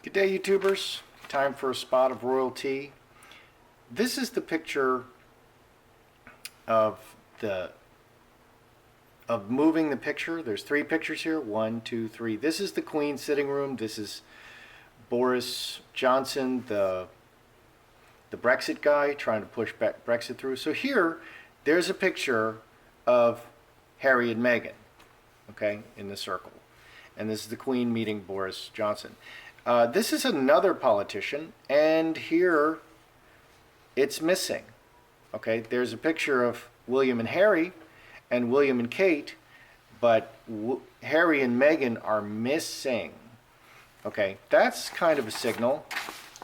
Good day, YouTubers. Time for a spot of royalty. This is the picture of moving the picture. There's three pictures here. 1, 2, 3. This is the Queen's sitting room. This is Boris Johnson, the Brexit guy, trying to push back Brexit through. So here, there's a picture of Harry and Meghan, okay, in the circle. And this is the Queen meeting Boris Johnson. This is another politician, and here it's missing. Okay, there's a picture of William and Harry and William and Kate, but Harry and Meghan are missing. Okay, that's kind of a signal.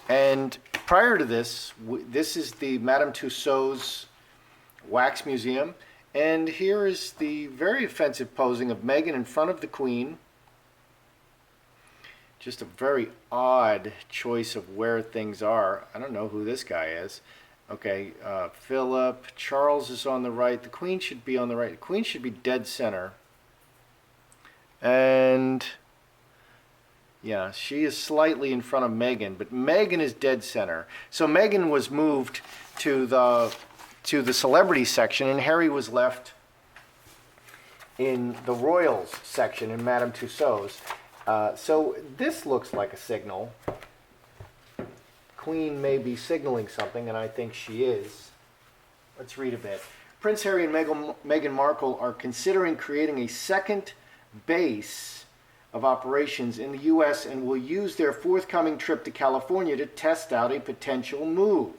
And prior to this, this is the Madame Tussauds Wax Museum, and here is the very offensive posing of Meghan in front of the Queen. Just a very odd choice of where things are. I don't know who this guy is. Okay, Philip, Charles is on the right. The Queen should be on the right. The Queen should be dead center. And yeah, she is slightly in front of Meghan, but Meghan is dead center. So Meghan was moved to the celebrity section, and Harry was left in the royals section in Madame Tussauds. So this looks like a signal. Queen may be signaling something, and I think she is. Let's read a bit. Prince Harry and Meghan Markle are considering creating a second base of operations in the U.S. and will use their forthcoming trip to California to test out a potential move.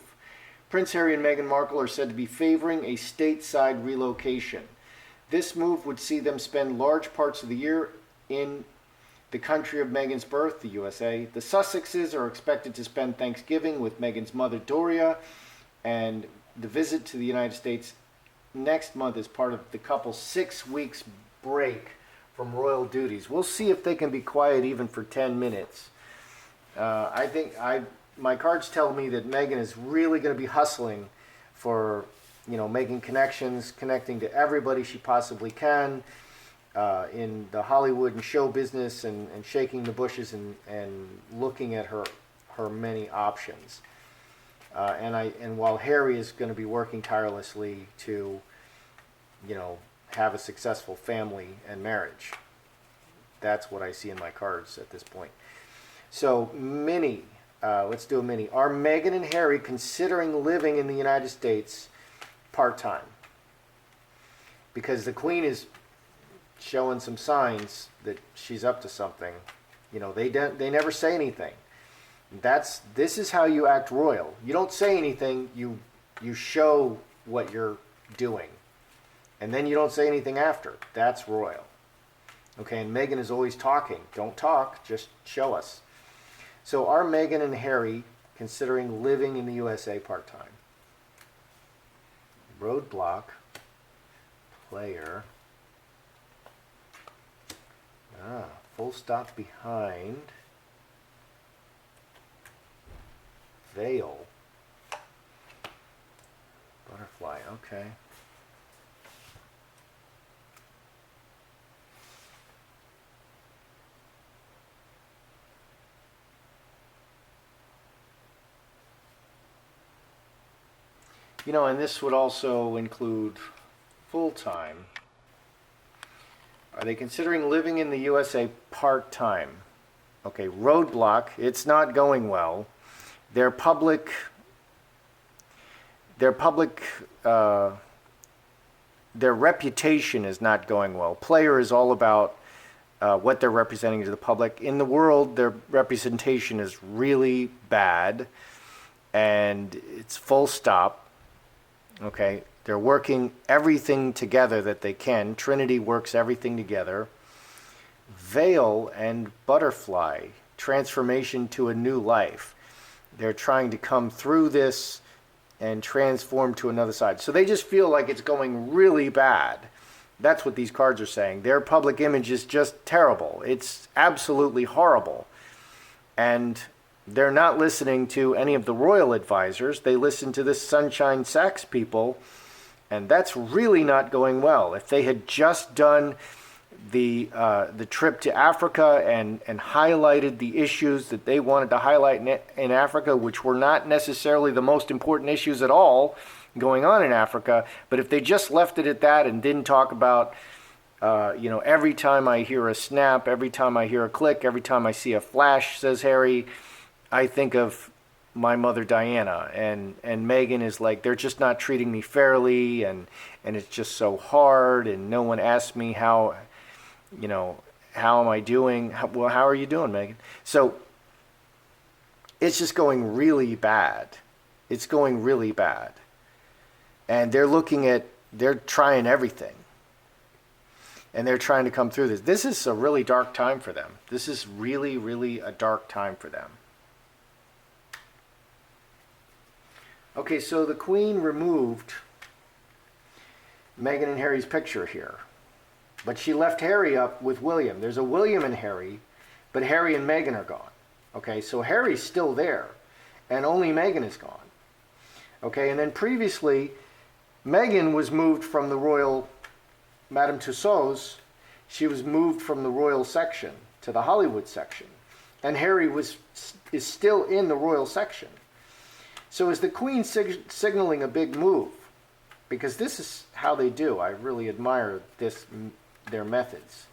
Prince Harry and Meghan Markle are said to be favoring a stateside relocation. This move would see them spend large parts of the year in the country of Meghan's birth, the USA. The Sussexes are expected to spend Thanksgiving with Meghan's mother, Doria, and the visit to the United States next month is part of the couple's 6 weeks break from royal duties. We'll see if they can be quiet even for 10 minutes. My cards tell me that Meghan is really going to be hustling for, making connections, connecting to everybody she possibly can, in the Hollywood and show business, and shaking the bushes and looking at her many options. And while Harry is going to be working tirelessly to, have a successful family and marriage. That's what I see in my cards at this point. So mini, let's do a mini. Are Meghan and Harry considering living in the United States part-time? Because the Queen is showing some signs that she's up to something. They never say anything. This is how you act royal. You don't say anything, you show what you're doing. And then you don't say anything after. That's royal. Okay, and Meghan is always talking. Don't talk, just show us. So are Meghan and Harry considering living in the USA part-time? Roadblock, player. Full stop behind. Veil. Butterfly, okay. And this would also include full-time. Are they considering living in the USA part-time? Okay, roadblock, it's not going well. Their reputation is not going well. Player is all about what they're representing to the public. In the world, their representation is really bad, and it's full stop. Okay, they're working everything together that they can. Trinity works everything together. Veil and butterfly, transformation to a new life. They're trying to come through this and transform to another side. So they just feel like it's going really bad. That's what these cards are saying. Their public image is just terrible. It's absolutely horrible. And they're not listening to any of the royal advisors. They listen to this Sunshine Sachs people, and that's really not going well. If they had just done the trip to Africa and highlighted the issues that they wanted to highlight in Africa, which were not necessarily the most important issues at all going on in Africa. But if they just left it at that and didn't talk about, every time I hear a snap, every time I hear a click, every time I see a flash, says Harry, I think of my mother Diana, and Meghan is like, they're just not treating me fairly, and it's just so hard, and no one asks me how am I doing? How are you doing, Meghan? So it's just going really bad. It's going really bad. And they're trying everything. And they're trying to come through this. This is a really dark time for them. This is really, really a dark time for them. Okay, so the Queen removed Meghan and Harry's picture here. But she left Harry up with William. There's a William and Harry, but Harry and Meghan are gone. Okay, so Harry's still there, and only Meghan is gone. Okay, and then previously, Meghan was moved from the royal, Madame Tussauds, she was moved from the royal section to the Hollywood section. And Harry is still in the royal section. So is the Queen signaling a big move? Because this is how they do. I really admire their methods.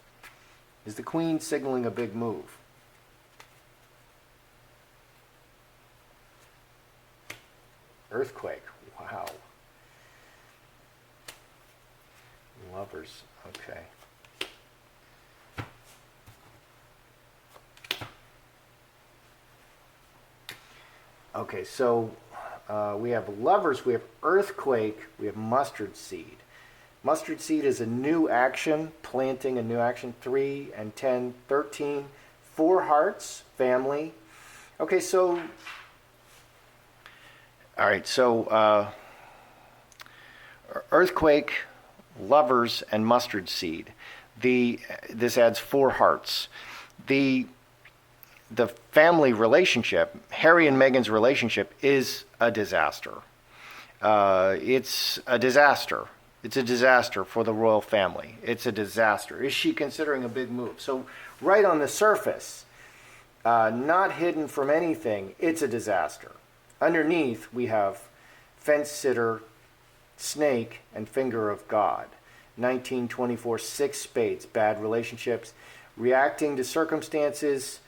Is the Queen signaling a big move? Earthquake. Wow. Lovers. Okay. Okay, so we have lovers, we have earthquake, we have mustard seed. Mustard seed is a new action, planting a new action, 3 and 10, 13, 4 hearts, family. Okay, so, all right, so earthquake, lovers, and mustard seed. This adds 4 hearts. The family relationship, Harry and Meghan's relationship, is a disaster. It's a disaster. It's a disaster for the royal family. It's a disaster. Is she considering a big move? So right on the surface, not hidden from anything, it's a disaster. Underneath, we have fence sitter, snake, and finger of God. 1924, 6 spades, bad relationships, reacting to circumstances,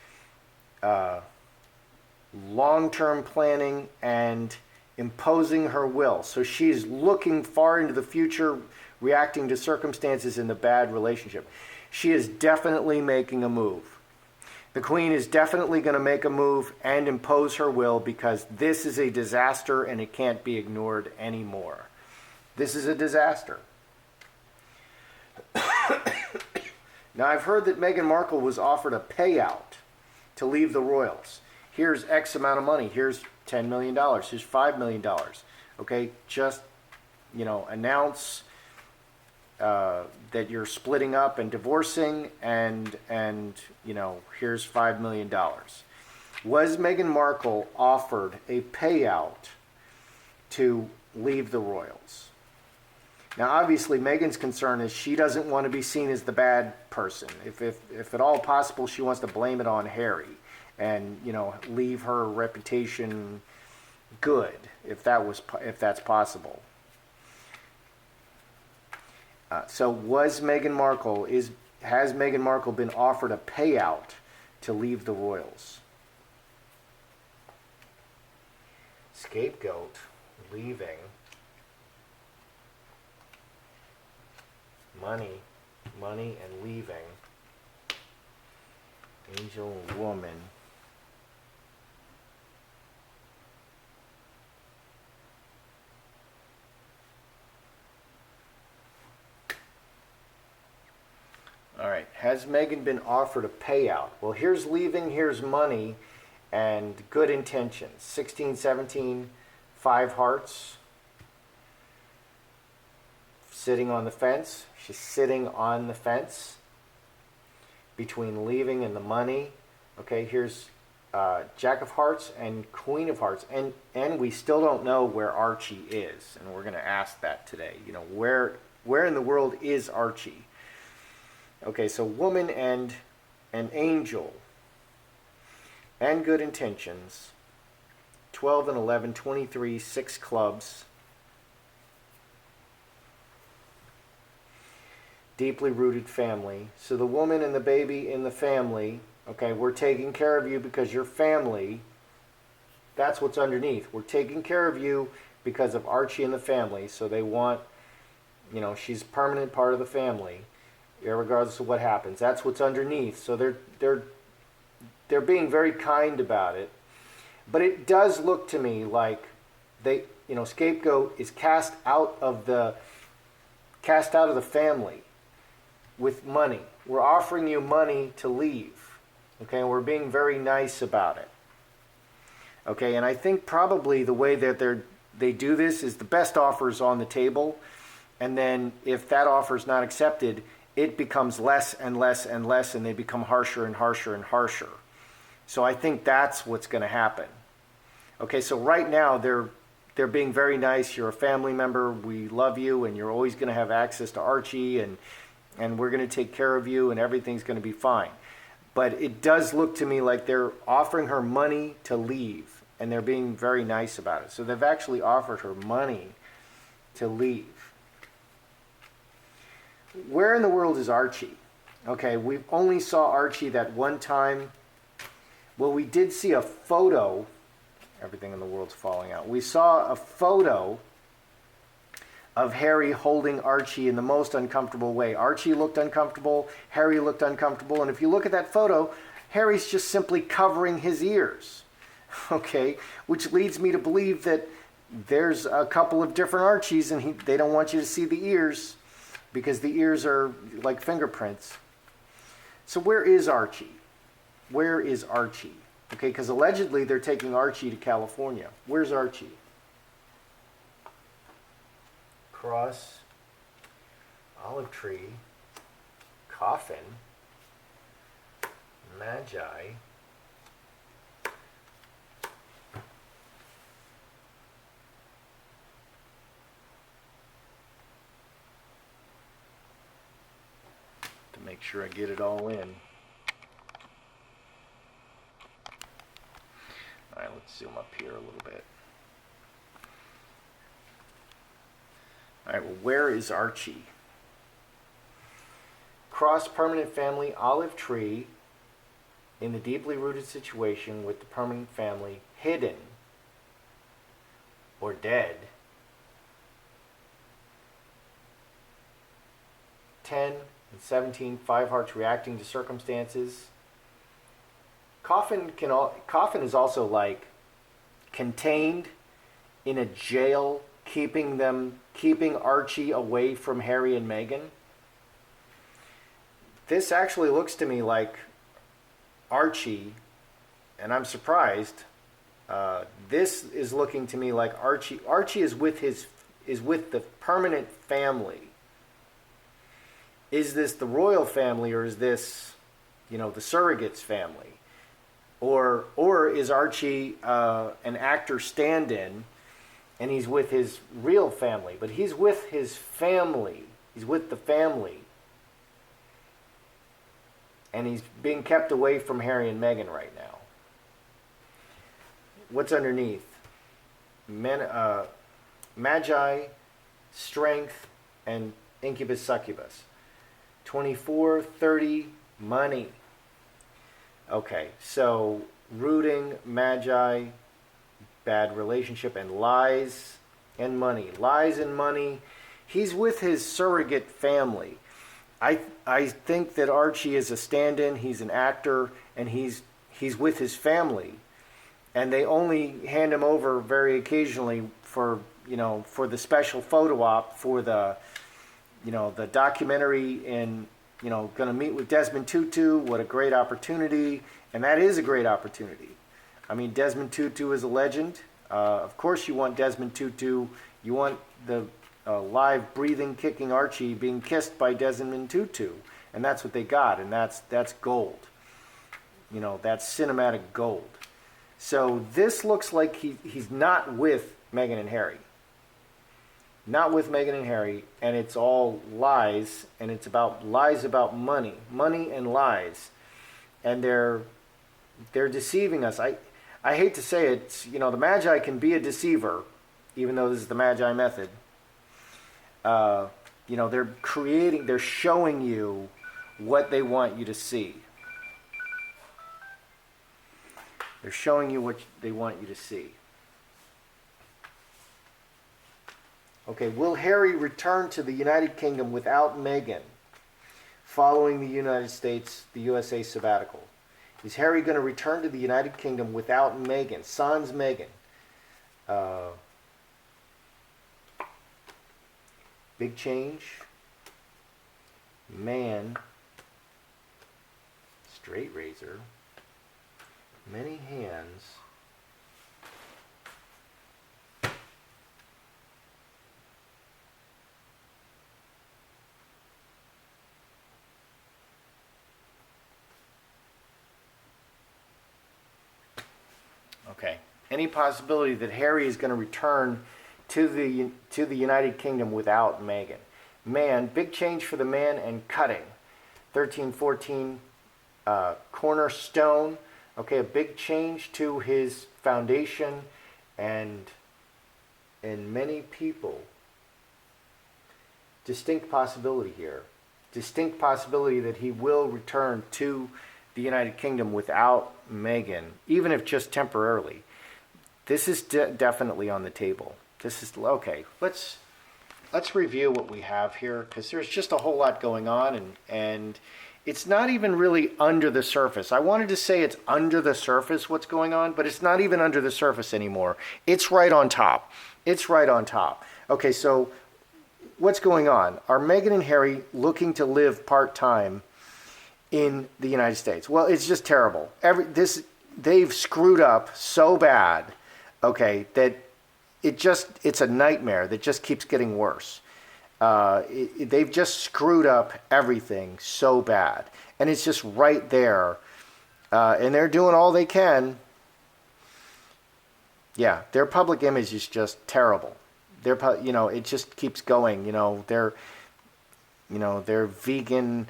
long-term planning, and imposing her will. So she's looking far into the future, reacting to circumstances in the bad relationship. She is definitely making a move. The Queen is definitely going to make a move and impose her will, because this is a disaster and it can't be ignored anymore. This is a disaster. Now, I've heard that Meghan Markle was offered a payout to leave the royals. Here's X amount of money. Here's $10 million. Here's $5 million. Okay, just, announce that you're splitting up and divorcing, and here's $5 million. Was Meghan Markle offered a payout to leave the royals? Now, obviously, Meghan's concern is she doesn't want to be seen as the bad person. If at all possible, she wants to blame it on Harry and, leave her reputation good, if that's possible. So has Meghan Markle been offered a payout to leave the royals? Scapegoat, leaving. Money and leaving. Angel woman. All right, has Meghan been offered a payout? Well, here's leaving, here's money, and good intentions. 16, 17, 5 hearts. Sitting on the fence. She's sitting on the fence between leaving and the money. Okay, here's Jack of Hearts and Queen of Hearts. And we still don't know where Archie is. And we're going to ask that today. Where in the world is Archie? Okay, so woman and an angel and good intentions. 12 and 11, 23, 6 clubs. Deeply rooted family. So the woman and the baby in the family, okay, we're taking care of you because you're family. That's what's underneath. We're taking care of you because of Archie and the family. So they want, you know, she's a permanent part of the family, regardless of what happens. That's what's underneath. So they're being very kind about it. But it does look to me like they, you know, scapegoat is cast out of the family with money. We're offering you money to leave. Okay, and we're being very nice about it. Okay, and I think probably the way that they do this is the best offer's on the table, and then if that offer's not accepted, it becomes less and less and less, and they become harsher and harsher and harsher. So I think that's what's going to happen. Okay, so right now they're being very nice. You're a family member. We love you, and you're always going to have access to Archie, and we're going to take care of you, and everything's going to be fine. But it does look to me like they're offering her money to leave, and they're being very nice about it. So they've actually offered her money to leave. Where in the world is Archie? Okay, we only saw Archie that one time. Well, we did see a photo. Everything in the world's falling out. We saw a photo of Harry holding Archie in the most uncomfortable way. Archie looked uncomfortable. Harry looked uncomfortable. And if you look at that photo, Harry's just simply covering his ears. Okay, which leads me to believe that there's a couple of different Archies, and they don't want you to see the ears because the ears are like fingerprints. So where is Archie? Where is Archie? Okay, because allegedly they're taking Archie to California. Where's Archie? Cross, olive tree, coffin, magi, to make sure I get it all in. All right, let's zoom up here a little bit. All right, well, where is Archie? Cross, permanent family, olive tree, in the deeply rooted situation with the permanent family, hidden or dead. 10 and 17, 5 hearts reacting to circumstances. Coffin is also like contained in a jail, keeping Archie away from Harry and Meghan. This actually looks to me like Archie, and I'm surprised. This is looking to me like Archie. Archie is with the permanent family. Is this the royal family, or is this, the surrogates family? Or is Archie an actor stand-in, and he's with his real family? But he's with his family. He's with the family. And he's being kept away from Harry and Meghan right now. What's underneath? Magi, strength, and incubus succubus. 24, 30, money. Okay, so rooting, magi, bad relationship, and lies and money. Lies and money. He's with his surrogate family. I think that Archie is a stand-in. He's an actor, and he's with his family, and they only hand him over very occasionally for the special photo op for the documentary in. Going to meet with Desmond Tutu. What a great opportunity. And that is a great opportunity. I mean, Desmond Tutu is a legend. Of course you want Desmond Tutu. You want the live, breathing, kicking Archie being kissed by Desmond Tutu. And that's what they got. And that's gold. That's cinematic gold. So this looks like he's not with Meghan and Harry. not with Meghan and Harry, and it's all lies, and it's about lies about money, money and lies, and they're deceiving us. I hate to say it, the Magi can be a deceiver, even though this is the Magi method. They're showing you what they want you to see. They're showing you what they want you to see. Okay, will Harry return to the United Kingdom without Meghan following the USA sabbatical? Is Harry going to return to the United Kingdom without Meghan? Sans Meghan. Big change. Man. Straight razor. Many hands. Okay. Any possibility that Harry is going to return to the United Kingdom without Meghan? Man, big change for the man, and cutting. 1314 cornerstone. Okay, a big change to his foundation, and many people. Distinct possibility here. Distinct possibility that he will return to the United Kingdom without Meghan, even if just temporarily. This is definitely on the table. This is okay. Let's review what we have here, because there's just a whole lot going on, and it's not even really under the surface. I wanted to say it's under the surface what's going on, but it's not even under the surface anymore. It's right on top. It's right on top. Okay, so what's going on? Are Meghan and Harry looking to live part-time in the United States? Well, it's just terrible. They've screwed up so bad, okay, that it's a nightmare that just keeps getting worse. They've just screwed up everything so bad, and it's just right there, and they're doing all they can. Yeah, their public image is just terrible. It just keeps going. They're vegan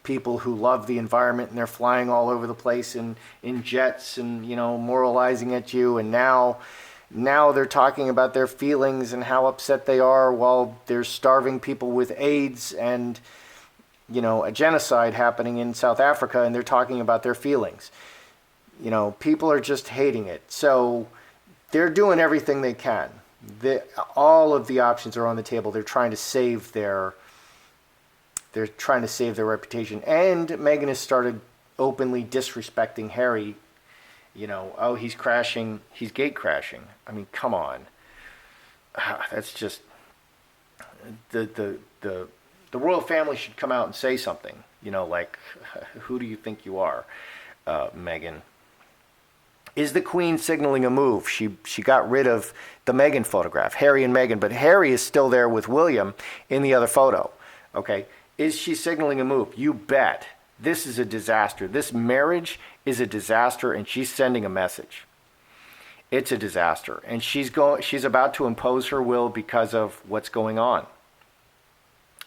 people who love the environment, and they're flying all over the place in jets and moralizing at you, and now they're talking about their feelings and how upset they are while they're starving people with AIDS and a genocide happening in South Africa, and they're talking about their feelings. People are just hating it. So they're doing everything they can. All of the options are on the table. They're trying to save their reputation. And Meghan has started openly disrespecting Harry. He's crashing, he's gate crashing. I mean, come on. That's just the royal family should come out and say something. Like, who do you think you are, Meghan? Is the Queen signaling a move? She got rid of the Meghan photograph, Harry and Meghan, but Harry is still there with William in the other photo. Okay. Is she signaling a move? You bet. This is a disaster. This marriage is a disaster, and she's sending a message. It's a disaster, and she's about to impose her will because of what's going on,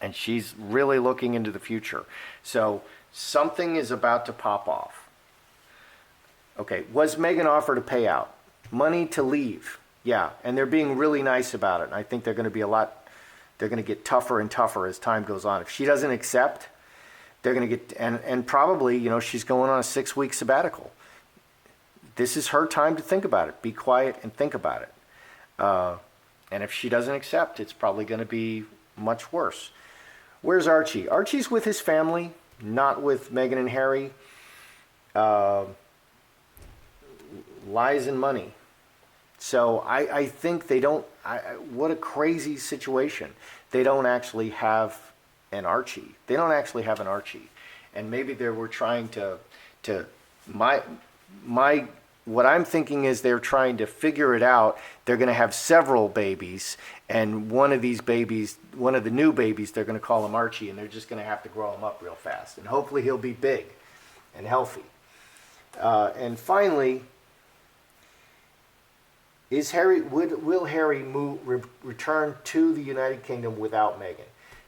and she's really looking into the future. So something is about to pop off. Okay, was Meghan offered a payout? Money to leave? Yeah, and they're being really nice about it. I think they're going to get tougher and tougher as time goes on. If she doesn't accept, they're going to get, and probably, she's going on a 6-week sabbatical. This is her time to think about it. Be quiet and think about it. And if she doesn't accept, it's probably going to be much worse. Where's Archie? Archie's with his family, not with Meghan and Harry. Lies and money. So I think they don't, what a crazy situation. They don't actually have an Archie. They don't actually have an Archie. And maybe they were trying what I'm thinking is they're trying to figure it out. They're going to have several babies, and one of these babies, one of the new babies, they're going to call him Archie, and they're just going to have to grow him up real fast. And hopefully he'll be big and healthy. And finally, Is Harry will Harry return to the United Kingdom without Meghan?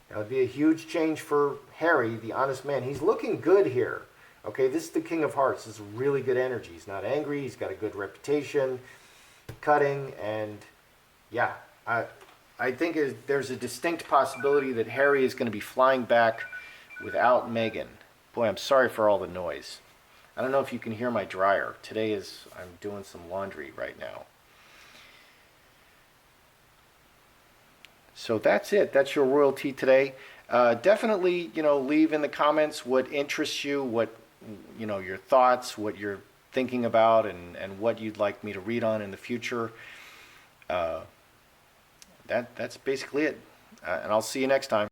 Now, it'd be a huge change for Harry, the honest man. He's looking good here. Okay, this is the King of Hearts. This is really good energy. He's not angry. He's got a good reputation, cutting, and yeah, I think there's a distinct possibility that Harry is going to be flying back without Meghan. Boy, I'm sorry for all the noise. I don't know if you can hear my dryer. I'm doing some laundry right now. So that's it. That's your royalty today. Definitely, leave in the comments what interests you, what, your thoughts, what you're thinking about, and what you'd like me to read on in the future. That's basically it. And I'll see you next time.